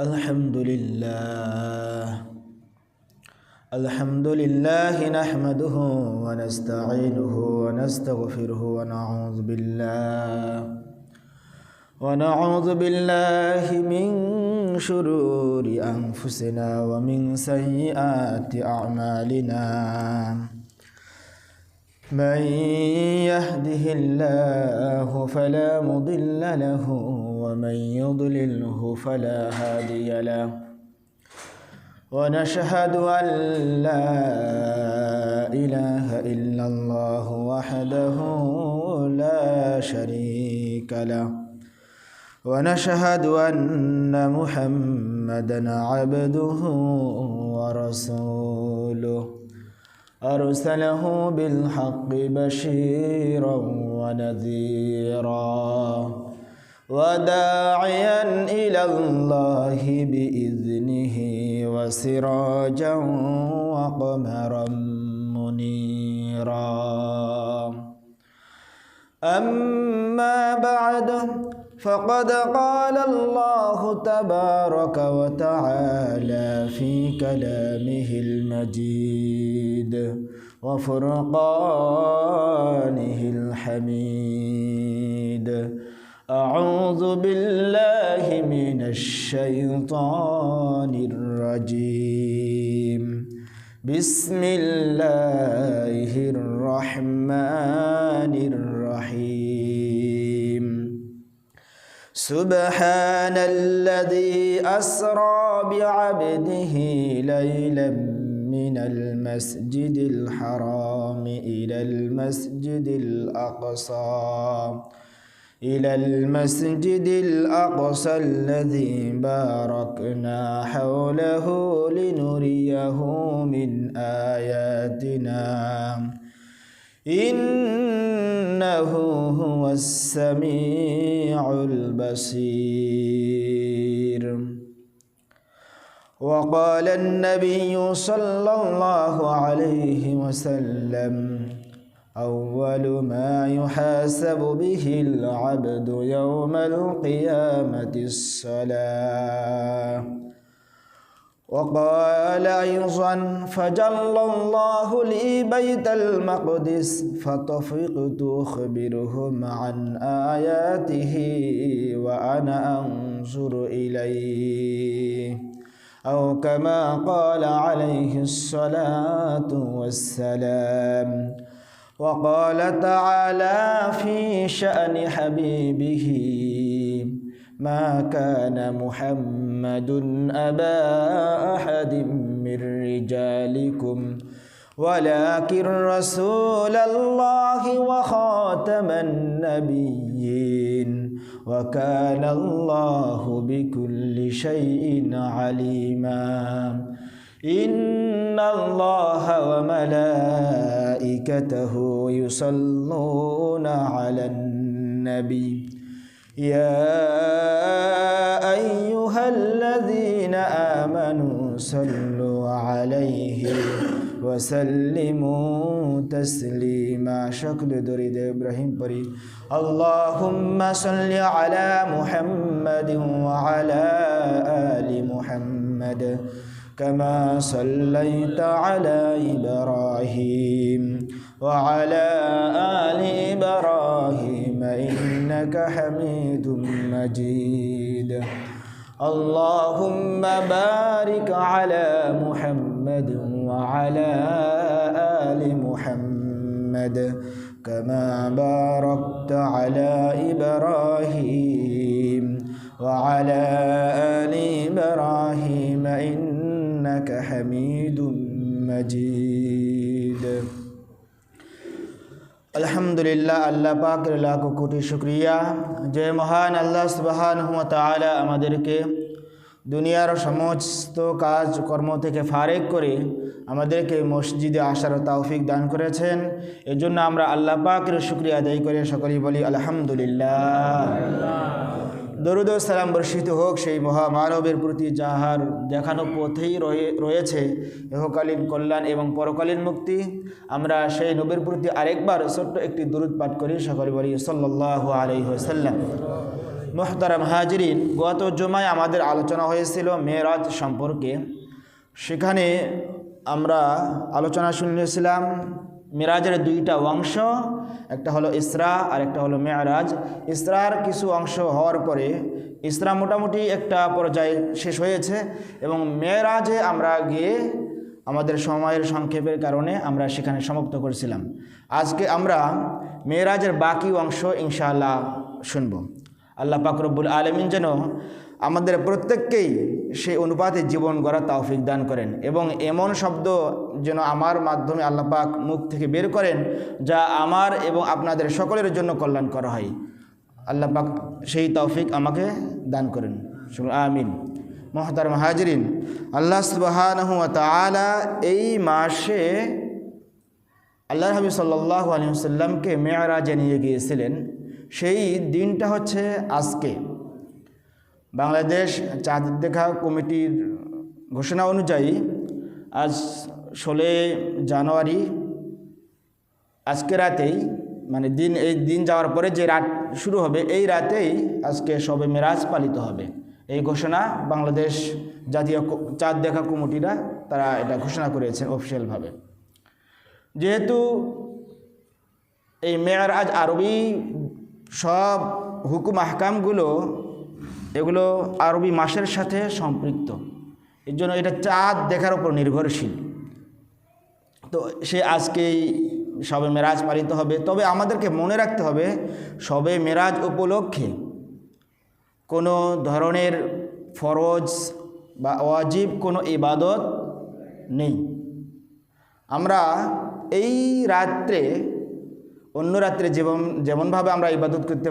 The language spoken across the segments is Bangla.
الحمد لله نحمده ونستعينه ونستغفره ونعوذ بالله من شرور أنفسنا ومن سيئات أعمالنا من يهده الله فلا مضل له ومن يضلله فلا هادي له ونشهد أن لا إله إلا الله وحده لا شريك له ونشهد أن محمدا عبده ورسوله أرسله بالحق بشيرا ونذيرا وداعيا إلى الله بإذنه وسراجا وقمرا منيرا أما بعد فقد قال الله تبارك وتعالى في كلامه المجيد وفرقانه الحميد أعوذ بالله من الشيطان الرجيم بسم الله الرحمن الرحيم سبحان الذي أسرى بعبده ليلا من المسجد الحرام إلى المسجد الأقصى الذي باركنا حوله لنريه من آياتنا إنه هو السميع البصير. وقال النبي صلى الله عليه وسلم أول ما يحاسب به العبد يوم القيامة الصلاة. وقال أيضا فجل الله لي بيت المقدس فطفقت أخبرهم عن آياته وأنا أنظر إليه أو كما قال عليه الصلاة والسلام. وقال تعالى في شأن حبيبه ما كان محمد أبا أحد من رجالكم ولكن رسول الله وخاتم النبيين وكان الله بكل شيء عليما. إن الله وملائكته يصلون على النبي يا أيها الذين آمنوا صلوا عليه وسلموا تسليما. شكل درود إبراهيم بري اللهم صل على محمد وعلى آل محمد كما صليت على إبراهيم وعلى آل إبراهيم إنك حميد مجيد. اللهم بارك على محمد وعلى آل محمد كما باركت على إبراهيم وعلى آل إبراهيم إنك حميد مجيد. আলহামদুলিল্লাহ, আল্লাহ পাকের লাখো কোটি শুকরিয়া যে মহান আল্লাহ সুবহানাহু ওয়া তাআলা আমাদেরকে দুনিয়ার সমস্ত কাজ কর্ম থেকে ফারেক করে আমাদেরকে মসজিদে আসার তৌফিক দান করেছেন। এজন্য আমরা আল্লাহ পাকের শুকরিয়া আদায় করে সকলেই বলি আলহামদুলিল্লাহ। দরুদ ও সালাম বর্ষিত হোক সেই মহামানবের প্রতি যাহার দেখানো পথেই রয়েছে ইহকালীন কল্যাণ এবং পরকালীন মুক্তি। আমরা সেই নবীর প্রতি আরেকবার ছোট্ট একটি দরুদ পাঠ করি, সকলে বলি সাল্লাল্লাহু আলাইহি ওয়াসাল্লাম। মুহতারাম হাজিরিন, গত জুমায় আমাদের আলোচনা হয়েছিল মেরাজ সম্পর্কে। সেখানে আমরা আলোচনা শুনেছিলাম মেরাজের দুইটা অংশ, একটা হলো ইসরা আর একটা হলো মেরাজ। ইসরার কিছু অংশ হওয়ার পরে ইসরা মোটামুটি একটা পর্যায়ে শেষ হয়েছে এবং মেরাজে আমরা গিয়ে আমাদের সময়ের সংক্ষেপের কারণে আমরা সেখানে সমাপ্ত করেছিলাম। আজকে আমরা মেরাজের বাকি অংশ ইনশাআল্লাহ শুনব। আল্লাহ পাক রব্বুল আলামিন যেন আমাদের প্রত্যেককেই সেই অনুপাতে জীবন গড়ার তৌফিক দান করেন এবং এমন শব্দ যেন আমার মাধ্যমে আল্লাহ পাক মুখ থেকে বের করেন যা আমার এবং আপনাদের সকলের জন্য কল্যাণ করা হয়। আল্লাহ পাক সেই তৌফিক আমাকে দান করেন, আমিন। মুহতারাম হাজিরিন, আল্লাহ সুবহানাহু ওয়া তাআলা এই মাসে আল্লাহর হাবিব সাল্লাল্লাহু আলাইহি ওয়াসাল্লামকে মেরাজে নিয়ে গিয়েছিলেন। সেই দিনটা হচ্ছে আজকে। বাংলাদেশ চাঁদ দেখা কমিটির ঘোষণা অনুযায়ী আজ 16 জানুয়ারি, আজকে রাতেই, মানে এই দিন যাওয়ার পরে যে রাত শুরু হবে এই রাতেই আজকে শবে মেরাজ পালিত হবে। এই ঘোষণা বাংলাদেশ জাতীয় চাঁদ দেখা কমিটিরা তারা এটা ঘোষণা করেছেন অফিসিয়ালভাবে। যেহেতু এই মেরাজ আরবি সব হুকুম আহকামগুলো এগুলো আরবি মাসের সাথে সম্পৃক্ত, এর জন্য এটা চাঁদ দেখার উপর নির্ভরশীল। তো সে আজকেই শবে মেরাজ পালিত হবে। তবে আমাদেরকে মনে রাখতে হবে শবে মেরাজ উপলক্ষে কোনো ধরনের ফরজ বা ওয়াজিব কোনো ইবাদত নেই। আমরা এই রাত্রে অন্য রাত্রে যেমনভাবে আমরা ইবাদত করতে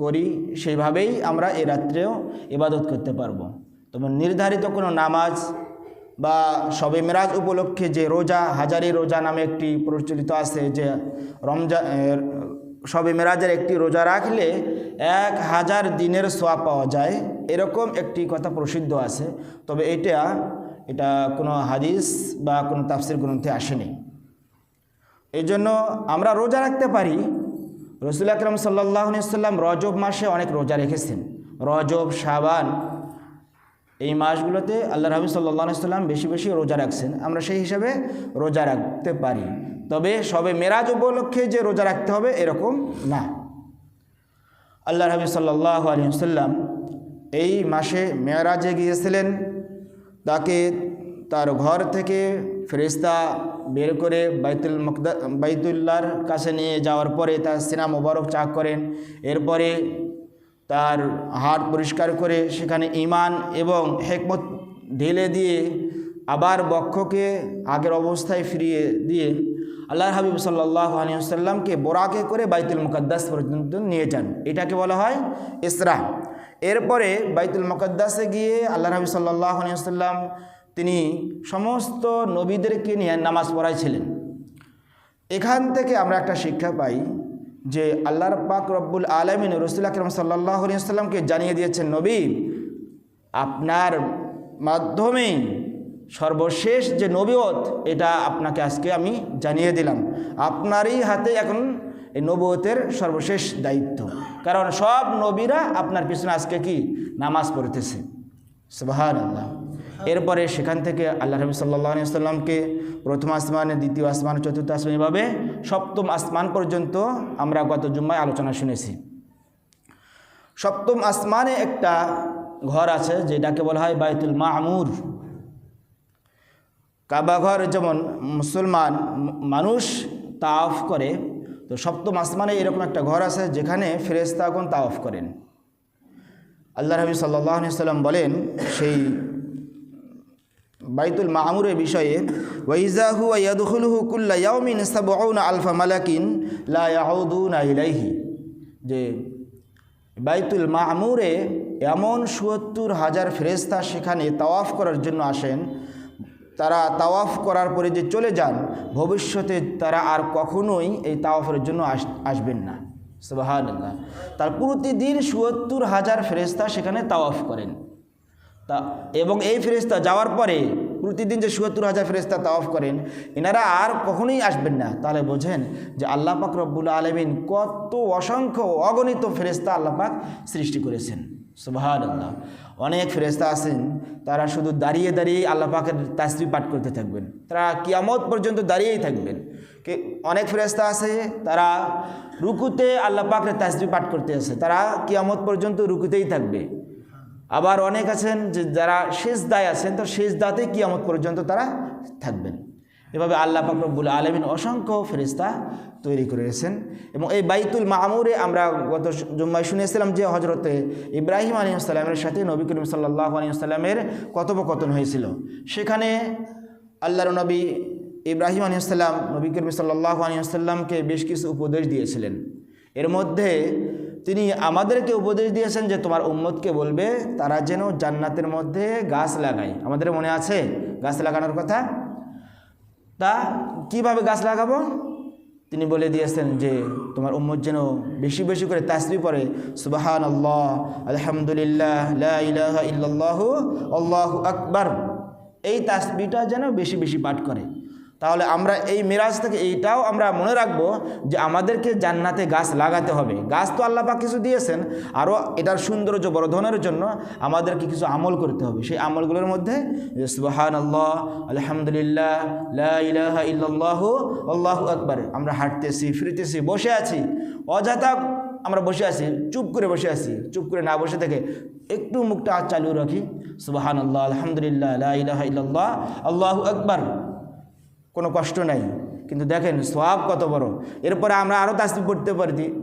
করি সেইভাবেই আমরা এই রাত্রেও ইবাদত করতে পারবো। তবে নির্ধারিত কোনো নামাজ বা শবে মেরাজ উপলক্ষে যে রোজা, হাজারি রোজা নামে একটি প্রচলিত আছে যে শবে মেরাজের একটি রোজা রাখলে 1000 দিনের সওয়াব পাওয়া যায়, এরকম একটি কথা প্রসিদ্ধ আছে। তবে এটা কোনো হাদিস বা কোনো তাফসীর গ্রন্থে আসেনি। এই জন্য আমরা রোজা রাখতে পারি। রাসূল আকরাম সাল্লাল্লাহু আলাইহি ওয়াসাল্লাম রজব মাসে অনেক রোজা রেখেছেন। রজব, শাবান এই মাসগুলোতে আল্লাহর হাবিব সাল্লাল্লাহু আলাইহি ওয়াসাল্লাম বেশি বেশি রোজা রাখছেন। আমরা সেই হিসাবে রোজা রাখতে পারি। তবে শবে মেরাজ উপলক্ষে যে রোজা রাখতে হবে এরকম না। আল্লাহর হাবিব সাল্লাল্লাহু আলাইহি ওয়াসাল্লাম এই মাসে মেরাজে গিয়েছিলেন। তাকে তার ঘর থেকে ফেরেশতা বের করে বাইতুল্লাহর কাছে নিয়ে যাওয়ার পরে তার সিনা মোবারক চাক করেন। এরপরে তার হাত পরিষ্কার করে সেখানে ঈমান এবং হিকমত ঢেলে দিয়ে আবার বক্ষকে আগের অবস্থায় ফিরিয়ে দিয়ে আল্লাহর হাবিব সাল্লাল্লাহু আলাইহি ওয়াসাল্লামকে বোরাকে করে বাইতুল মুকাদ্দাস পর্যন্ত নিয়ে যান। এটাকে বলা হয় ইসরা। এরপরে বাইতুল মুকাদ্দাসে গিয়ে আল্লাহর হাবিব সাল্লাল্লাহু আলাইহি ওয়াসাল্লাম তিনি সমস্ত নবীদেরকে নিয়ে নামাজ পড়াইছিলেন। এখান থেকে আমরা একটা শিক্ষা পাই যে আল্লাহর পাক রব্বুল আলামিন রাসূল আকরাম সাল্লাল্লাহু আলাইহি ওয়াসাল্লামকে জানিয়ে দিয়েছেন, নবী আপনার মাধ্যমে সর্বশেষ যে নবুয়ত এটা আপনাকে আজকে আমি জানিয়ে দিলাম। আপনারই হাতে এখন এই নবুয়তের সর্বশেষ দায়িত্ব, কারণ সব নবীরা আপনার পিছনে আজকে কি নামাজ পড়তেছে। সুবহানাল্লাহ। এরপরে সেখান থেকে আল্লাহ নবী সাল্লাল্লাহু আলাইহি ওয়াসাল্লামকে প্রথম আসমানে, দ্বিতীয় আসমান, চতুর্থ আসমান, এভাবে সপ্তম আসমান পর্যন্ত আমরা গত জুম্মায় আলোচনা শুনেছি। সপ্তম আসমানে একটা ঘর আছে যেটাকে বলা হয় বাইতুল মামুর। কাবা ঘর যেমন মুসলমান মানুষ তাওয়াফ করে, তো সপ্তম আসমানে এরকম একটা ঘর আছে যেখানে ফেরেশতাগণ তাওয়াফ করেন। আল্লাহর হাবিব সাল্লাল্লাহু আলাইহি ওয়াসাল্লাম বলেন সেই বাইতুল মামুরের বিষয়ে, ওয়াইজা হুয়া ইয়াদখুলুহু কুল্লা ইয়াউমিন ৭০,০০০ মালাকিন লা ইয়াউদুনা ইলাইহি, যে বাইতুল মামুরে এমন ৭০,০০০ ফেরেশতা সেখানে তাওয়াফ করার জন্য আসেন। তারা তাওয়াফ করার পরে যে চলে যান, ভবিষ্যতে তারা আর কখনোই এই তাওয়াফের জন্য আসবেন না। সুবহানাল্লাহ। তার প্রতিদিন ৭০,০০০ ফেরেশতা সেখানে তাওয়াফ করেন এবং এই ফেরেশতা যাওয়ার পরে প্রতিদিন যে ৭৭,০০০ ফেরেশতা তাওয়াফ করেন, এনারা আর কখনোই আসবেন না। তাহলে বোঝেন যে আল্লাহ পাক রব্বুল আলামিন কত অসংখ্য অগণিত ফেরেশতা আল্লাহ পাক সৃষ্টি করেছেন। সুবহানাল্লাহ। অনেক ফেরেশতা আছেন, তারা শুধু দাঁড়িয়ে দাঁড়িয়ে আল্লাহ পাকের তাসবিহ পাঠ করতে থাকবেন, তারা কিয়ামত পর্যন্ত দাঁড়িয়েই থাকবেন। অনেক ফেরেশতা আছে তারা রুকুতে আল্লাহ পাকের তাসবিহ পাঠ করতে আছে, তারা কিয়ামত পর্যন্ত রুকুতেই থাকবে। আবার অনেক আছেন যে যারা সিজদায় আছেন, তো সিজদাতেই কিয়ামত পর্যন্ত তারা থাকবেন। এভাবে আল্লাহ পাক রব্বুল আলামিন অসংখ্য ফেরেশতা তৈরি করেছেন। এবং এই বাইতুল মামুরে আমরা গত জুম্মায় শুনেছিলাম যে হজরতে ইব্রাহিম আলাইহিস সালামের সাথে নবী করিম সাল্লাল্লাহু আলাইহি ওয়াসাল্লামের কথোপকথন হয়েছিল। সেখানে আল্লাহর নবী ইব্রাহিম আলাইহিস সালাম নবী করিম সাল্লাল্লাহু আলাইহি ওয়াসাল্লামকে বেশ কিছু উপদেশ দিয়েছিলেন। এর মধ্যে তিনি আমাদেরকে উপদেশ দিয়েছেন যে তোমার উম্মতকে বলবে তারা যেন জান্নাতের মধ্যে গাছ লাগায়। আমাদের মনে আছে গাছ লাগানোর কথা? তা কিভাবে গাছ লাগাবো? তিনি বলে দিয়েছেন যে তোমার উম্মত যেন বেশি বেশি করে তাসবিহ পড়ে, সুবহানাল্লাহ, আলহামদুলিল্লাহ, লা ইলাহা ইল্লাল্লাহু, আল্লাহু আকবার। এই তাসবিহটা যেন বেশি বেশি পাঠ করে। তাহলে আমরা এই মিরাজ থেকে এইটাও আমরা মনে রাখবো যে আমাদেরকে জান্নাতে গাছ লাগাতে হবে। গাছ তো আল্লাহ পাক কিছু দিয়েছেন, আরও এটার সৌন্দর্য বর্ধনের জন্য আমাদেরকে কিছু আমল করতে হবে। সেই আমলগুলোর মধ্যে সুবহানাল্লাহ, আলহামদুলিল্লাহ, লা ইলাহা ইল্লাল্লাহু, আল্লাহু আকবার। আমরা হাঁটতেছি, ফিরতেছি, বসে আছি, অযথা আমরা বসে আছি, চুপ করে বসে আছি, চুপ করে না বসে থেকে একটু মুখটা চালু রাখি, সুবহানাল্লাহ, আলহামদুলিল্লাহ, লা ইলাহা ইল্লাল্লাহ, আল্লাহু আকবার। কোনো কষ্ট নাই, কিন্তু দেখেন সওয়াব কত বড়। এরপরে আমরা আরও তাসবিহ পড়তে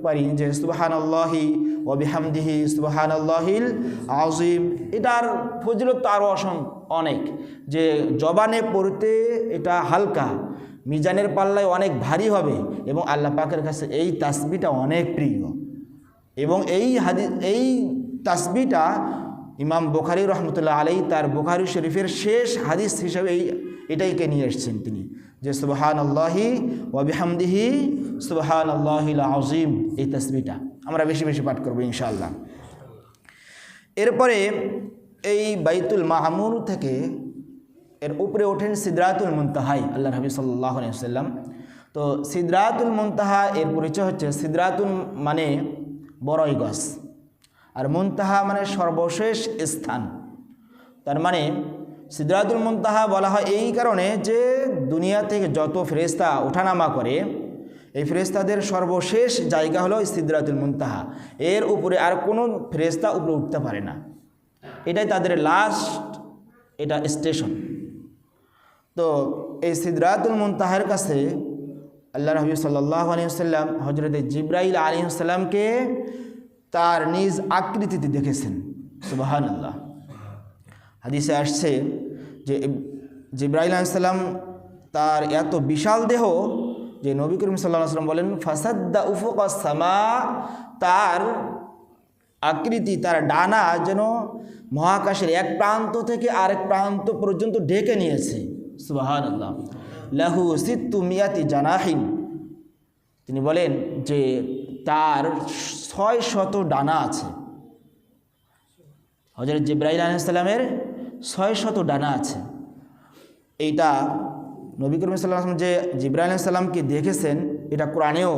পারি যে সুবহানাল্লাহি ওয়া বিহামদিহি সুবহানাল্লাহিল আযীম। এটার ফজিলত তো আরও অনেক, যে জবানে পড়তে এটা হালকা, মিজানের পাল্লায় অনেক ভারী হবে এবং আল্লাহ পাকের কাছে এই তাসবিহটা অনেক প্রিয়। এবং এই তাসবিহটা ইমাম বুখারী রহমতুল্লাহ আলাইহি তার বুখারী শরীফের শেষ হাদিস হিসেবে এটাইকে নিয়ে এসেছেন তিনি, যে সুবহানাল্লাহি ওয়া বিহামদিহি সুবহানাল্লাহিল আযীম। এই তাসবিহটা আমরা বেশি বেশি পাঠ করব ইনশাআল্লাহ। এরপরে এই বাইতুল মামুর থেকে এর উপরে ওঠেন সিদরাতুল মুনতাহায় আল্লাহর হাবিব সাল্লাল্লাহু আলাইহি ওয়াসাল্লাম। তো সিদরাতুল মুনতাহা এর পরিচয় হচ্ছে, সিদরাতুল মানে বড়ই গাছ, আর মুনতাহা মানে সর্বশেষ স্থান। তার মানে সিদরাতুল মুনতাহা বলা হয় এই কারণে যে দুনিয়া থেকে যত ফেরেশতা ওঠানামা করে, এই ফেরেশতাদের সর্বশেষ জায়গা হলো সিদরাতুল মুনতাহা। এর উপরে আর কোনো ফেরেশতা উপরে উঠতে পারে না, এটাই তাদের লাস্ট, এটা স্টেশন। তো এই সিদরাতুল মুনতাহার কাছে আল্লাহর হাবিব সাল্লাল্লাহু আলাইহি ওয়াসাল্লাম হযরত জিবরাইল আলাইহিস সালামকে তার নিজ আকৃতিতে দেখেছেন। সুবহানাল্লাহ। হাদিসে আসছে যে জিবরাইল আলাইহিস সালাম তার এত বিশাল দেহ যে নবী করিম সাল্লাল্লাহু আলাইহি ওয়াসাল্লাম বলেন ফাসাদ্দা উফুকাস সামা, তার আকৃতি, তার ডানা যেন মহাকাশের এক প্রান্ত থেকে আরেক প্রান্ত পর্যন্ত ঢেকে নিয়েছে। সুবহানাল্লাহ। লাহু সিত্তু মিয়াতি জানাহিন, তিনি বলেন যে তার ৬০০ ডানা আছে। হযরত জিবরাইল আলাইহিস সালামের ৬০০ ডানা আছে। এইটা নবী করিম সাল্লাল্লাহু আলাইহি ওয়াসাল্লাম যে জিবরাইল আলাইহিস সালামকে দেখেছেন, এটা কোরআনেও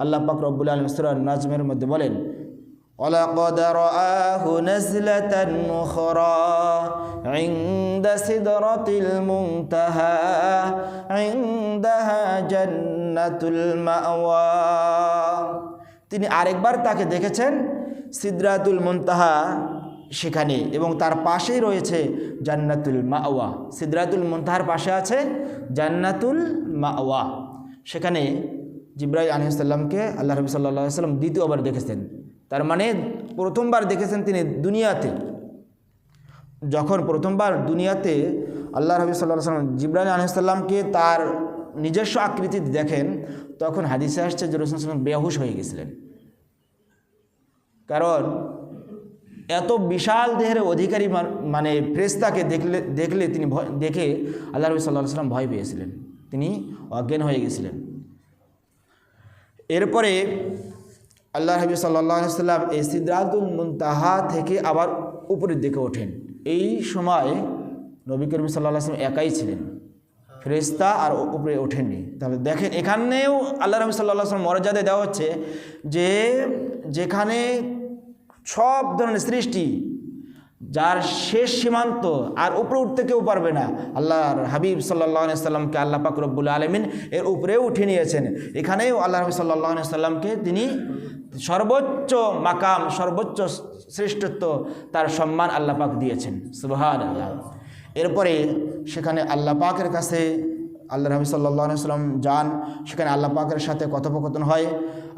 আল্লাহ পাক রব্বুল আলামিন সূরা নাজমের মধ্যে বলেন, ওয়ালাকাদ রাআহু নাজলাতান উখরা ইনদা সিদরাতিল মুনতাহা ইনদাহা জান্নাতুল মাওয়া। তিনি আরেকবার তাকে দেখেছেন সিদরাতুল মুনতাহা সেখানে, এবং তার পাশেই রয়েছে জান্নাতুল মাওয়া। সিদরাতুল মুনতাহার পাশে আছে জান্নাতুল মাওয়া। সেখানে জিবরাইল আলাইহিস সালামকে আল্লাহ রাসূল সাল্লাল্লাহু আলাইহি ওয়াসাল্লাম দ্বিতীয়বার দেখেছেন। তার মানে প্রথমবার দেখেছেন তিনি দুনিয়াতে। যখন প্রথমবার দুনিয়াতে আল্লাহ রাসূল সাল্লাল্লাহু আলাইহি ওয়াসাল্লাম জিবরাইল আলাইহিস সালামকে তার নিজস্ব আকৃতিতে দেখেন, তখন হাদিসে আসছে যে রাসূল সাল্লাল্লাহু আলাইহি ওয়াসাল্লাম বেহুশ হয়ে গেছিলেন। কারণ এত বিশাল দেহের অধিকারী মানে ফেরেশতাকে দেখলে তিনি দেখে আল্লাহ রাসূল সাল্লাল্লাহু আলাইহি ওয়াসাল্লাম ভয় পেয়েছিলেন, তিনি অজ্ঞান হয়ে গেছিলেন। এরপরে আল্লাহ হাবিব সাল্লাল্লাহু আলাইহি ওয়াসাল্লাম এই সিদরাতুল মুনতাহা থেকে আবার উপরের দিকে ওঠেন। এই সময় নবী করিম সাল্লাল্লাহু আলাইহি ওয়াসাল্লাম একাই ছিলেন, ফেরেশতা আর উপরে ওঠেননি। তাহলে দেখেন এখানেও আল্লাহ নবী সাল্লাল্লাহু আলাইহি ওয়াসাল্লাম মর্যাদা দেওয়া হচ্ছে যে যেখানে সব ধরনের সৃষ্টি, যার শেষ সীমান্ত আর উপরে উঠতে কেউ পারবে না, আল্লাহর হাবিব সাল্লাল্লাহু আলাইহি ওয়াসাল্লামকে আল্লাহ পাক রব্বুল আলামিন এর উপরেও উঠিয়ে নিয়েছেন। এখানেও আল্লাহ হাবিব সাল্লাল্লাহু আলাইহি ওয়াসাল্লামকে তিনি সর্বোচ্চ মাকাম, সর্বোচ্চ শ্রেষ্ঠত্ব, তার সম্মান আল্লাহ পাক দিয়েছেন। সুবহানাল্লাহ। এরপরে সেখানে আল্লাহ পাকের কাছে আল্লাহ হাবিব সাল্লাল্লাহু আলাইহি ওয়াসাল্লাম যান, সেখানে আল্লাহ পাকের সাথে কথোপকথন হয়।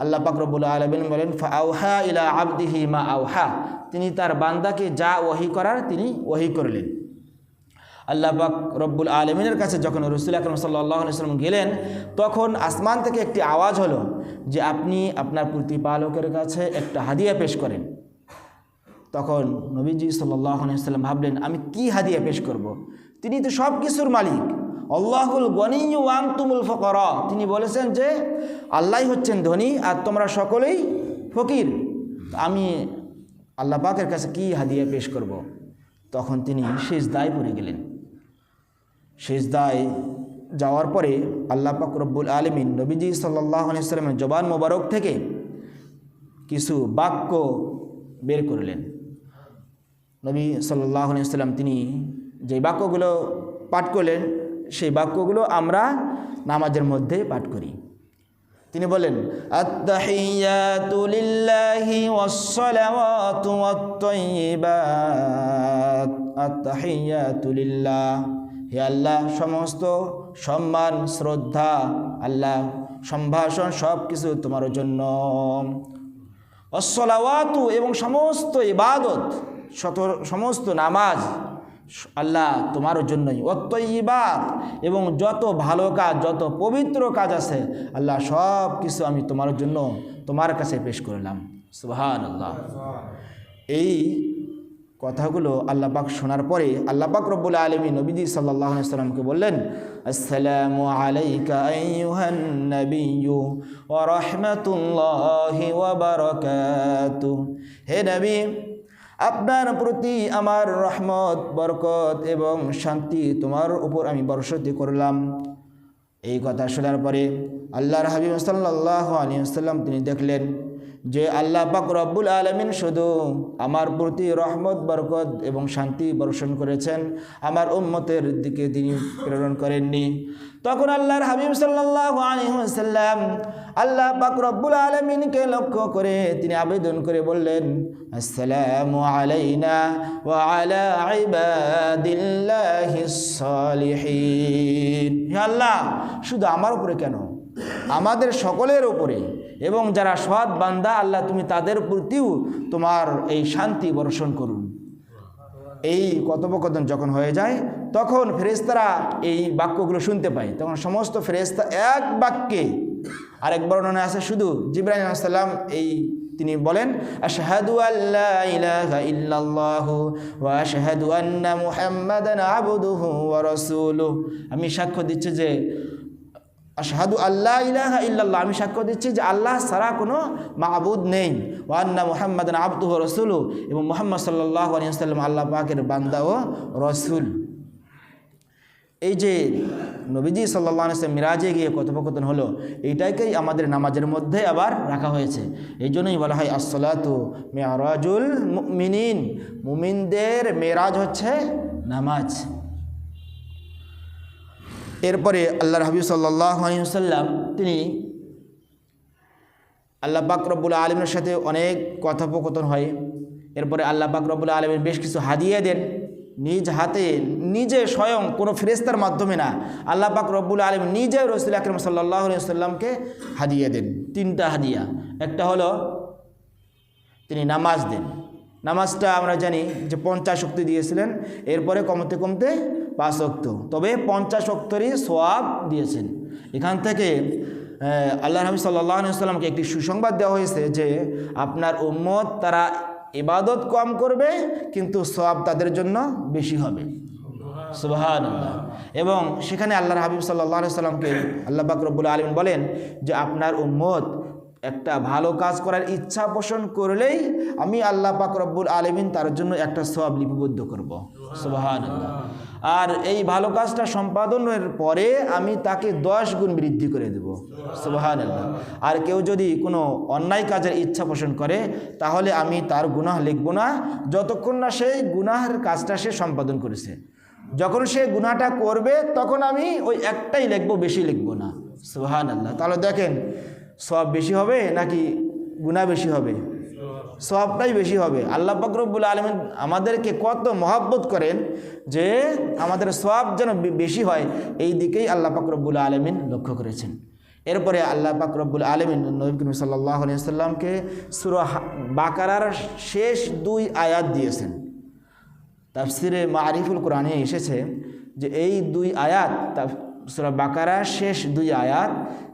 আল্লাহ পাক রব্বুল আলামিন বলেন, ফাআউহা ইলা আবদিহি মা আউহা, তিনি তার বান্দাকে যা ওহী করার তিনি ওহী করলেন। আল্লাহ পাক রব্বুল আলামিনের কাছে যখন রাসূল আকরাম সাল্লাল্লাহু আলাইহি ওয়াসাল্লাম গেলেন, তখন আসমান থেকে একটি আওয়াজ হলো যে আপনি আপনার প্রতিপালকের কাছে একটা হাদিয়া পেশ করেন। তখন নবীজি সাল্লাল্লাহু আলাইহি ওয়াসাল্লাম ভাবলেন, আমি কি হাদিয়া পেশ করব? তিনি তো সব কিছুর মালিক, আল্লাহুল গনিয়্যু ওয়া আনতুমুল ফুকারা। তিনি বলেছেন যে আল্লাহই হচ্ছেন ধনী আর তোমরা সকলেই ফকির। আমি আল্লাহ পাকের কাছে কি হাদিয়া পেশ করব? তখন তিনি সিজদায় পড়ে গেলেন। সিজদায় যাওয়ার পরে আল্লাহ পাক রব্বুল আলামিন নবীজি সাল্লাল্লাহু আলাইহি ওয়াসাল্লামের জবান মোবারক থেকে কিছু বাক্য বের করলেন। নবী সাল্লাল্লাহু আলাইহি ওয়াসাল্লাম তিনি যে বাক্যগুলো পাঠ করলেন, সেই বাক্যগুলো আমরা নামাজের মধ্যে পাঠ করি। তিনি বলেন, আত-তাহিয়াতু লিল্লাহি ওয়াস-সালাওয়াতু ওয়াত-তাইয়্যিবাত, আত-তাহিয়াতু লিল্লাহ, হে আল্লাহ সমস্ত সম্মান শ্রদ্ধা, আল্লাহ সম্ভাষণ সব কিছু তোমার জন্য, ওয়াস-সালাওয়াতু এবং সমস্ত ইবাদত, সমস্ত নামাজ আল্লাহ তোমার জন্যই, ওয়াত-তাইয়্যিবাত এবং যত ভালো কাজ, যত পবিত্র কাজ আছে আল্লাহ সব কিছু আমি তোমার জন্য তোমার কাছে পেশ করলাম। সুবহানাল্লাহ। এই কথাগুলো আল্লাহ পাক শোনার পরে আল্লাহ পাক রব্বুল আলামিন নবীজি সাল্লাল্লাহু আলাইহি ওয়াসাল্লামকে বললেন, আসসালামু আলাইকা আইয়ুহান নাবিয়্যু ওয়া রাহমাতুল্লাহি ওয়া বারাকাতুহু, হে নবী আপনার প্রতি আমার রহমত, বরকত এবং শান্তি তোমার উপর আমি বর্ষিত করলাম। এই কথা শোনার পরে আল্লাহর হাবিব সাল্লাল্লাহু আলাইহি ওয়াসাল্লাম তিনি দেখলেন যে আল্লাহ পাক রব্বুল আলামিন শুধু আমার প্রতি রহমত, বরকত এবং শান্তি বর্ষণ করেছেন, আমার উম্মতের দিকে তিনি প্রেরণ করেননি। তখন আল্লাহর হাবিব সাল্লাল্লাহু আলাইহি ওয়াসাল্লাম আল্লাহ পাক রব্বুল আলামিনকে লক্ষ্য করে তিনি আবেদন করে বললেন, আসসালামু আলাইনা ওয়া আলা ইবাদিল্লাহিস সালিহিন, হে আল্লাহ শুধু আমার উপরে কেন, আমাদের সকলের উপরে এবং যারা সৎ বান্দা আল্লাহ তুমি তাদের প্রতিও তোমার এই শান্তি বর্ষণ করুন। এই কথোপকথন যখন হয়ে যায় তখন ফেরেশতারা এই বাক্যগুলো শুনতে পায়। তখন সমস্ত ফেরেশতা এক বাক্যে, আরেক বর্ণনা আছে শুধু জিবরাইল আলাইহিস সালাম এই তিনি বলেন, আশহাদু আল্লা ইলাহা ইল্লাল্লাহু ওয়া আশহাদু আন্না মুহাম্মাদান আবদুহু ওয়া রাসূলুহু, আমি সাক্ষ্য দিচ্ছি যে আশহাদু আল্লা ইলাহা ইল্লাল্লাহ, আমি সাক্ষ্য দিচ্ছি যে আল্লাহ ছাড়া কোনো মাবুদ নেই, ওয়া আন্না মুহাম্মাদান আবদুহু ওয়া রাসূলুহু, এবং মুহাম্মদ সাল্লাল্লাহু আলাইহি ওয়াসাল্লাম আল্লাহ পাকের বান্দা ও রাসূল। এই যে নবীজি সাল্লাল্লাহু আলাইহি ওয়াসাল্লাম মিরাজে গিয়ে কথোপকথন হলো, এইটাকেই আমাদের নামাজের মধ্যে আবার রাখা হয়েছে। এই জন্যই বলা হয় আসসালাতু মিরাজুল মুমিনিন, মুমিনদের মেরাজ হচ্ছে নামাজ। এরপরে আল্লাহর হাবিব সাল্লাল্লাহু আলাইহি ওয়াসাল্লাম তিনি আল্লাহ পাক রব্বুল আলামিনের সাথে অনেক কথোপকথন হয়। এরপরে আল্লাহ পাক রব্বুল আলামিন বেশ কিছু হাদিয়া দেন, নিজ হাতে নিজে স্বয়ং, কোনো ফেরেশতার মাধ্যমে না, আল্লাহ পাক রব্বুল আলামিন নিজে রাসূল আকরাম সাল্লাল্লাহু আলাইহি ওয়াসাল্লামকে হাদিয়া দেন। তিনটা হাদিয়া, একটা হলো তিনি নামাজ দেন। নামাজটা আমরা জানি যে 50 ওয়াক্ত দিয়েছিলেন, এরপরে কমতে কমতে 5 ওয়াক্ত, তবে 50 ওয়াক্তেরই সওয়াব দিয়েছেন। এখান থেকে আল্লাহর হাবিব সাল্লাল্লাহু আলাইহি ওয়াসাল্লামকে একটি সুসংবাদ দেওয়া হয়েছে যে আপনার উম্মত তারা ইবাদত কম করবে কিন্তু সওয়াব তাদের জন্য বেশি হবে। সুবহানাল্লাহ। এবং সেখানে আল্লাহর হাবিব সাল্লাল্লাহু আলাইহি ওয়াসাল্লামকে আল্লাহ পাক রব্বুল আলামিন বলেন যে আপনার উম্মত একটা ভালো কাজ করার ইচ্ছা পোষণ করলেই আমি আল্লাহ পাক রব্বুল আলামিন তার জন্য একটা সওয়াব লিপিবদ্ধ করব। সুবহানাল্লাহ। আর এই ভালো কাজটা সম্পাদনের পরে আমি তাকে 10 গুণ বৃদ্ধি করে দেব। সুবহানাল্লাহ। আর কেউ যদি কোনো অন্যায় কাজের ইচ্ছা পোষণ করে তাহলে আমি তার গুনাহ লিখব না যতক্ষণ না সেই গুনাহের কাজটা সে সম্পাদন করেছে। যখন সে গুনাহটা করবে তখন আমি ওই একটাই লিখব, বেশি লিখব না। সুবহানাল্লাহ। তাহলে দেখেন সওয়াব বেশি হবে নাকি গুনাহ বেশি হবে? সওয়াবটাই বেশি হবে। আল্লাহ পাক রব্বুল আলামিন আমাদেরকে কত মহব্বত করেন যে আমাদের সওয়াব যেন বেশি হয়, এই দিকেই আল্লাহ পাক রব্বুল আলামিন লক্ষ্য করেছেন। এরপরে আল্লাহ পাক রব্বুল আলামিন নবী করিম সাল্লাল্লাহু আলাইহি ওয়াসাল্লামকে সূরা বাকারার শেষ 2 আয়াত দিয়েছেন। তাফসিরে মারিফুল কোরআনে এসেছে যে এই 2 আয়াত সূরা বাকারার শেষ 2 আয়াত,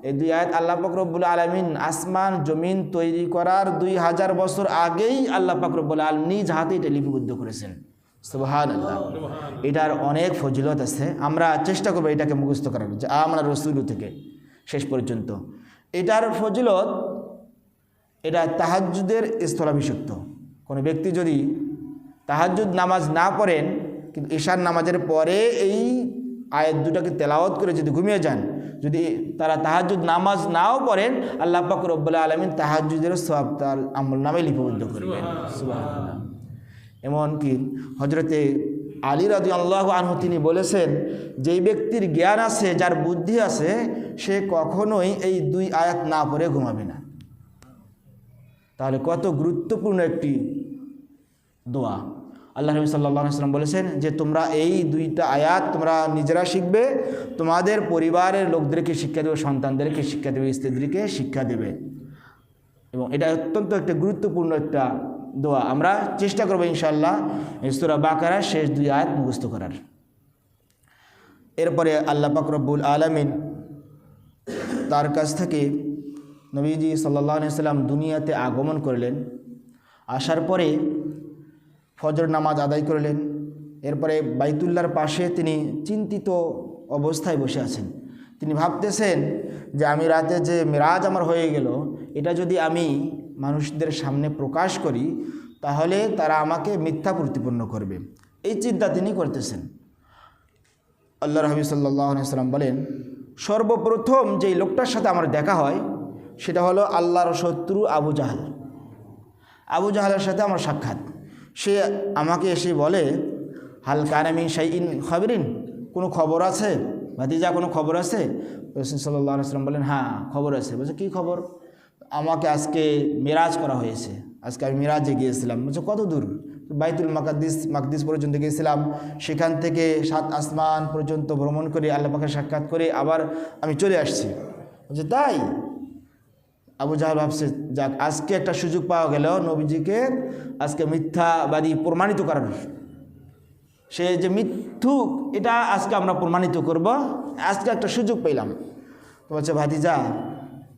এই 2 আয়াত আল্লাহ পাক রব্বুল আলামিন আসমান জমিন তৈরি করার 2000 বছর আগেই আল্লাহ পাক রব্বুল আলামিন নিজ হাতে এটা লিপিবদ্ধ করেছেন। সুবহানাল্লাহ। এটার অনেক ফজিলত আছে, আমরা চেষ্টা করব এটাকে মুখস্থ করার, যে আমরা রসুল থেকে শেষ পর্যন্ত। এটার ফজিলত, এটা তাহাজ্জুদের স্থলাভিষিক্ত। কোনো ব্যক্তি যদি তাহাজ্জুদ নামাজ না পড়েন কিন্তু ঈশার নামাজের পরে এই আয়াত দুটাকে তেলাওয়াত করে যদি ঘুমিয়ে যান, যদি তারা তাহাজ্জুদ নামাজ নাও পড়েন, আল্লাহ পাক রব্বুল আলামিন তাহাজ্জুদের সওয়াব তার আমলনামায় লিপিবদ্ধ করবেন। সুবহানাল্লাহ। এমনকি হযরতে আলী রাদিয়াল্লাহু আনহু তিনি বলেছেন, যেই ব্যক্তির জ্ঞান আছে, যার বুদ্ধি আছে, সে কখনোই এই 2 আয়াত না পড়ে ঘুমাবে না। তাহলে কত গুরুত্বপূর্ণ একটি দোয়া। আল্লাহ নবী সাল্লাল্লাহু আলাইহি ওয়াসাল্লাম বলেছেন যে তোমরা এই 2টা আয়াত তোমরা নিজেরা শিখবে, তোমাদের পরিবারের লোকদেরকে শিক্ষা দেবে, সন্তানদেরকে শিক্ষা দেবে, স্ত্রীদেরকে শিক্ষা দেবে। এবং এটা অত্যন্ত একটা গুরুত্বপূর্ণ একটা দোয়া। আমরা চেষ্টা করব ইনশাআল্লাহ সূরা বাকারার শেষ 2 আয়াত মুখস্থ করার। এরপরে আল্লাহ পাক রব্বুল আলামিন তার কাছ থেকে নবীজি সাল্লাল্লাহু আলাইহি ওয়াসাল্লাম দুনিয়াতে আগমন করলেন। আসার পরে ফজর নামাজ আদায় করলেন। এরপরে বাইতুল্লাহর পাশে তিনি চিন্তিত অবস্থায় বসে আছেন। তিনি ভাবতেছেন যে আমি রাতে যে মিরাজ আমার হয়ে গেল, এটা যদি আমি মানুষদের সামনে প্রকাশ করি তাহলে তারা আমাকে মিথ্যা প্রতিপন্ন করবে, এই চিন্তা তিনি করতেছেন। আল্লাহর হাবিব সাল্লাল্লাহু আলাইহি ওয়াসাল্লাম বলেন, সর্বপ্রথম যেই লোকটার সাথে আমার দেখা হয় সেটা হলো আল্লাহর শত্রু আবু জাহল। আবু জাহলের সাথে আমার সাক্ষাৎ। সে আমাকে এসে বলে, হাল কানা মিন শাইইন খাবিরিন, কোনো খবর আছে ভাতিজা, কোনো খবর আছে? রাসূল সাল্লাল্লাহু আলাইহি ওয়াসাল্লাম বলেন, হ্যাঁ খবর আছে। বলছে কী খবর? আমাকে আজকে মিরাজ করা হয়েছে, আজকে আমি মিরাজে গিয়েছিলাম। বলছে কত দূর? বাইতুল মাকদিস পর্যন্ত গিয়েছিলাম, সেখান থেকে 7 আসমান পর্যন্ত ভ্রমণ করে আল্লাহ পাকের সাক্ষাৎ করে আবার আমি চলে আসছি। বলছে তাই? আবু জাহল ভাবছে, যাক আজকে একটা সুযোগ পাওয়া গেল নবীজিকে আজকে মিথ্যাবাদী প্রমাণিত করার। সে যে মিথ্যুক এটা আজকে আমরা প্রমাণিত করব, আজকে একটা সুযোগ পেলাম। তো বলছে, ভাতিজা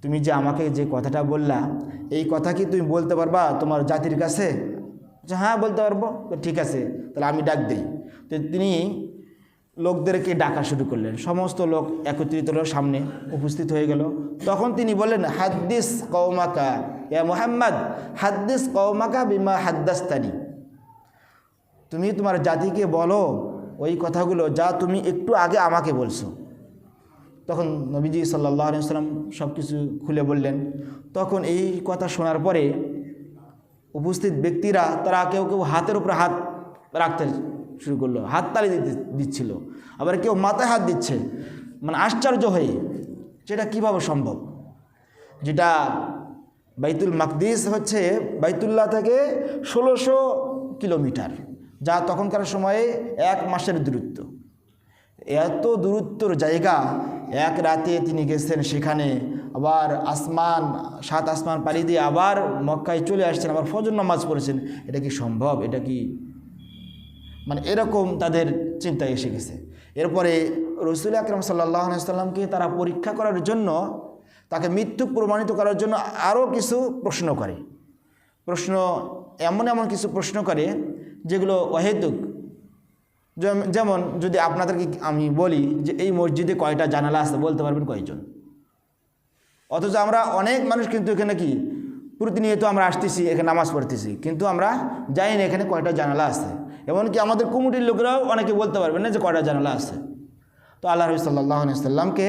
তুমি যে আমাকে যে কথাটা বললা, এই কথা কি তুমি বলতে পারবা তোমার জাতির কাছে? বলছে হ্যাঁ বলতে পারবো। ঠিক আছে, তাহলে আমি ডাক দিই। তো তিনি লোকদেরকে ডাকা শুরু করলেন। সমস্ত লোক একত্রিত হলো, সামনে উপস্থিত হয়ে গেল। তখন তিনি বললেন, হাদ্দিস কওমাকা ইয়া মুহাম্মদ, হাদ্দিস কওমাকা বিমা হাদ্দাসতানি, তুমি তোমার জাতিকে বলো ওই কথাগুলো যা তুমি একটু আগে আমাকে বলছো। তখন নবীজি সাল্লাল্লাহু আলাইহি ওয়াসাল্লাম সব কিছু খুলে বললেন। তখন এই কথা শোনার পরে উপস্থিত ব্যক্তিরা তারা কেউ কেউ হাতের উপরে হাত রাখতে শুরু করলো, হাততালি দিচ্ছিল, আবার কেউ মাথায় হাত দিচ্ছে, মানে আশ্চর্য হয়ে, যেটা কিভাবে সম্ভব? যেটা বাইতুল মাকদিস হচ্ছে বাইতুল্লাহ থেকে 1600 কিলোমিটার, যা তখনকার সময়ে 1 মাসের দূরত্ব। এত দূরত্বর জায়গা এক রাতে তিনি গেছেন, সেখানে আবার 7 আসমান পাড়ি দিয়ে আবার মক্কায় চলে আসছেন, আবার ফজর নামাজ পড়েছেন। এটা কি সম্ভব? এটা কি মানে এরকম তাদের চিন্তায় এসে গেছে। এরপরে রাসূল আকরাম সাল্লাল্লাহু আলাইহি ওয়াসাল্লামকে তারা পরীক্ষা করার জন্য, তাকে মিথ্যুক প্রমাণিত করার জন্য আরও কিছু প্রশ্ন করে। এমন কিছু প্রশ্ন করে যেগুলো অহেতুক। যেমন যদি আপনাদেরকে আমি বলি যে এই মসজিদে কয়টা জানালা আছে, বলতে পারবেন কয়জন? অথচ আমরা অনেক মানুষ কিন্তু এখানে কি প্রতিনিয়ত আমরা আসতেছি, এখানে নামাজ পড়তেছি, কিন্তু আমরা জানি না এখানে কয়টা জানালা আছে। এমনকি আমাদের কমিটির লোকেরাও অনেকে বলতে পারবেন না যে কয়টা জানালা আছে। তো আল্লাহ নবী সাল্লাল্লাহু আলাইহি ওয়াসাল্লামকে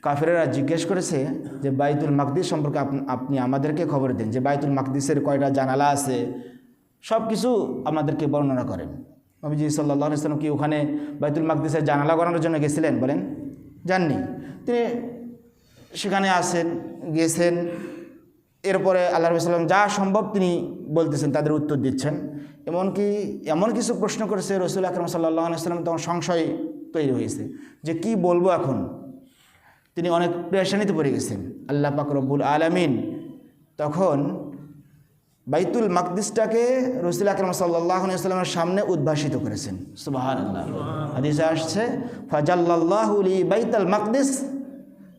কাফেরেরা জিজ্ঞেস করেছে যে বাইতুল মাকদিস সম্পর্কে আপনি আমাদেরকে খবর দেন, যে বাইতুল মাকদিসের কয়টা জানালা আছে, সব কিছু আমাদেরকে বর্ণনা করেন। নবীজি সাল্লাল্লাহু আলাইহি ওয়াসাল্লাম কি ওখানে বাইতুল মাকদিসের জানালা করানোর জন্য গেছিলেন? বলেন, যাননি। তিনি সেখানে গেছেন। এরপরে আল্লাহ রাসূল সাল্লাল্লাহু আলাইহি ওয়াসাল্লাম যা সম্ভব তিনি বলতেছেন, তাদের উত্তর দিচ্ছেন। এমনকি এমন কিছু প্রশ্ন করেছে রাসূল আকরাম সাল্লাল্লাহু আলাইহি ওয়াসাল্লাম, তখন সংশয় তৈরি হয়েছে যে কি বলবো এখন। তিনি অনেক পেরেশানিতে পড়ে গেছেন। আল্লাহ পাক রব্বুল আলামিন তখন বাইতুল মাকদিসটাকে রাসূল আকরাম সাল্লাল্লাহু আলাইহি ওয়াসাল্লামের সামনে উদ্ভাসিত করেছেন। সুবহানাল্লাহ। হাদিসে আসছে, ফাজাল্লাল্লাহু লি বাইতুল মাকদিস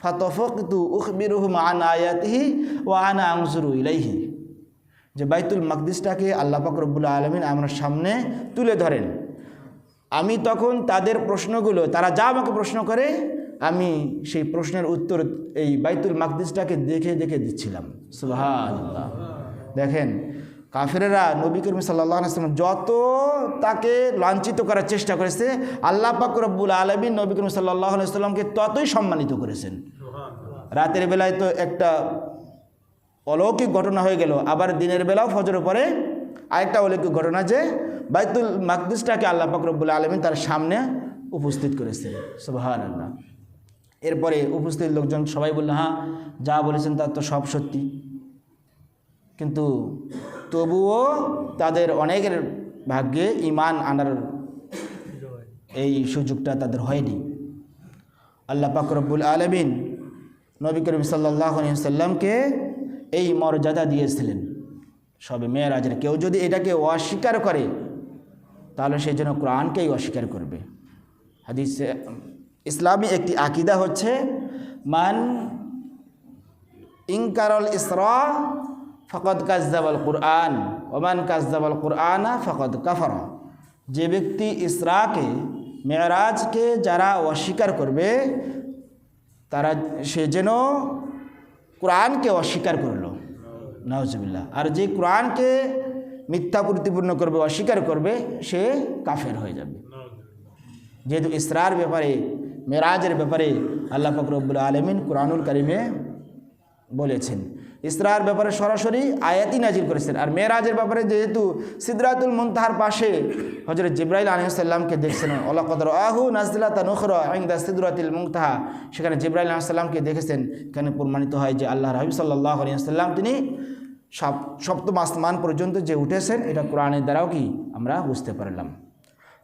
ফাতাফাকতু উখবিরুহুম আন আয়াতিহি ওয়া আনা আনজুরু ইলাইহি। যে বাইতুল মাকদিসটাকে আল্লাহ পাক রব্বুল আলামিন আমার সামনে তুলে ধরেন, আমি তখন তাদের প্রশ্নগুলো, তারা যা আমাকে প্রশ্ন করে, আমি সেই প্রশ্নের উত্তর এই বাইতুল মাকদিসটাকে দেখে দেখে দিচ্ছিলাম। সুবহানাল্লাহ। দেখেন, কাফেরেরা নবী করিম সাল্লাল্লাহু আলাইহি ওয়াসাল্লাম যত তাকে লাঞ্ছিত করার চেষ্টা করেছে, আল্লাহ পাক রব্বুল আলামিন নবী করিম সাল্লাল্লাহু আলাইহি ওয়াসাল্লামকে ততই সম্মানিত করেছেন। রাতের বেলায় তো একটা অলৌকিক ঘটনা হয়ে গেল, আবার দিনের বেলাও ফজরের পরে আরেকটা অলৌকিক ঘটনা, যে বাইতুল মাকদিসটাকে আল্লাহ পাক রব্বুল আলামিন তার সামনে উপস্থিত করেছেন। সুবহানাল্লাহ। এরপরে উপস্থিত লোকজন সবাই বলল, হ্যাঁ, যা বলেছেন তার তো সব সত্যি। কিন্তু তবুও তাদের অনেকের ভাগ্যে ঈমান আনার এই সুযোগটা তাদের হয়নি। আল্লাহ পাক রব্বুল আলামিন নবী করিম সাল্লাল্লাহু আলাইহি ওয়াসাল্লামকে এই মর্যাদা দিয়েছিলেন সবে মেরাজের। কেউ যদি এটাকে অস্বীকার করে তাহলে সে যেন কোরআনকেই অস্বীকার করবে। হাদিসে ইসলামী একটি আকীদা হচ্ছে, মান ইনকারল ইসরা ফাকাদ কাযযাবাল কুরআন ওয়া মান কাযযাবাল কুরআনা ফাকাদ কাফারা। যে ব্যক্তি ইসরাকে, মেরাজকে যারা অস্বীকার করবে, সে যেন কোরআনকে অস্বীকার করলো, নাউজুবিল্লাহ। আর যে কোরআনকে মিথ্যা প্রতিপূর্ণ করবে, অস্বীকার করবে, সে কাফের হয়ে যাবে। যেহেতু ইসরার ব্যাপারে, মেরাজের ব্যাপারে আল্লাহ পাক রব্বুল আলামিন কুরআনুল কারীমে বলেছেন, ইসরার ব্যাপারে সরাসরি আয়াতই নাজিল করেছেন। আর মেরাজের ব্যাপারে যেহেতু সিদরাতুল মুনতাহার পাশে হযরত জিবরাইল আলাইহিস সালামকে দেখছেন, ওয়ালাকাদ রাআহু নাযলাতান উখরা ইনদা সিদরাতিল মুনতাহা, সেখানে জিবরাইল আলাইহিস সালামকে দেখেছেন। এখানে প্রমাণিত হয় যে আল্লাহ রাসূল সাল্লাল্লাহু আলাইহি ওয়াসাল্লাম তিনি সপ্তম আসমান পর্যন্ত যে উঠেছেন, এটা কোরআনের দ্বারাও কি আমরা বুঝতে পারলাম।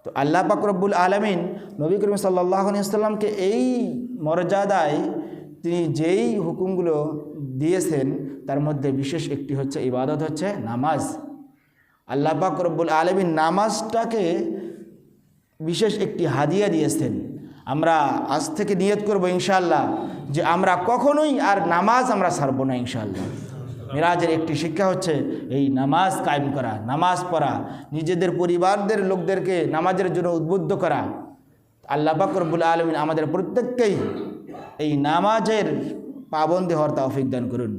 তো আল্লাহ পাক রব্বুল আলামিন নবী করিম সাল্লাল্লাহু আলাইহি ওয়াসাল্লামকে এই মর্যাদায় তিনি যেই হুকুমগুলো দিয়েছেন, তার মধ্যে বিশেষ একটি হচ্ছে ইবাদত, হচ্ছে নামাজ। আল্লাহ পাক রব্বুল আলামিন নামাজটাকে বিশেষ একটি হাদিয়া দিয়েছেন। আমরা আজ থেকে নিয়ত করব ইনশাআল্লাহ যে আমরা কখনোই আর নামাজ আমরা ছাড়ব না ইনশাআল্লাহ। মিরাজের একটি শিক্ষা হচ্ছে এই নামাজ কায়েম করা, নামাজ পড়া, নিজেদের পরিবারদের লোকদেরকে নামাজের জন্য উদ্বুদ্ধ করা। আল্লাহ পাক রব্বুল আলামিন আমাদের প্রত্যেককেই এই নামাজের পাবন্দী হওয়ার তৌফিক দান করুন।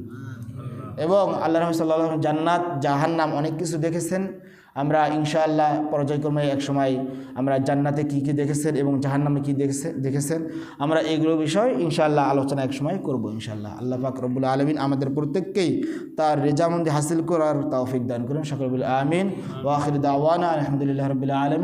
এবং আল্লাহ রাসূল সাল্লাল্লাহু আলাইহি ওয়াসাল্লাম জান্নাত, জাহান্নাম অনেক কিছু দেখেছেন। আমরা ইনশাআল্লাহ পর্যায়ক্রমে এক সময় আমরা জান্নাতে কী কী দেখেছেন এবং জাহান্নামে কী দেখেছেন, আমরা এগুলো বিষয় ইনশাআল্লাহ আলোচনা এক সময় করব ইনশাআল্লাহ। আল্লাহ পাক রব্বুল আলামিন আমাদের প্রত্যেককেই তার রেজামন্দি হাসিল করার তৌফিক দান করুন। সকলে বলি আমিন। ওয়া আখিরু দাওয়ানা আলহামদুলিল্লাহি রাব্বিল আলামিন।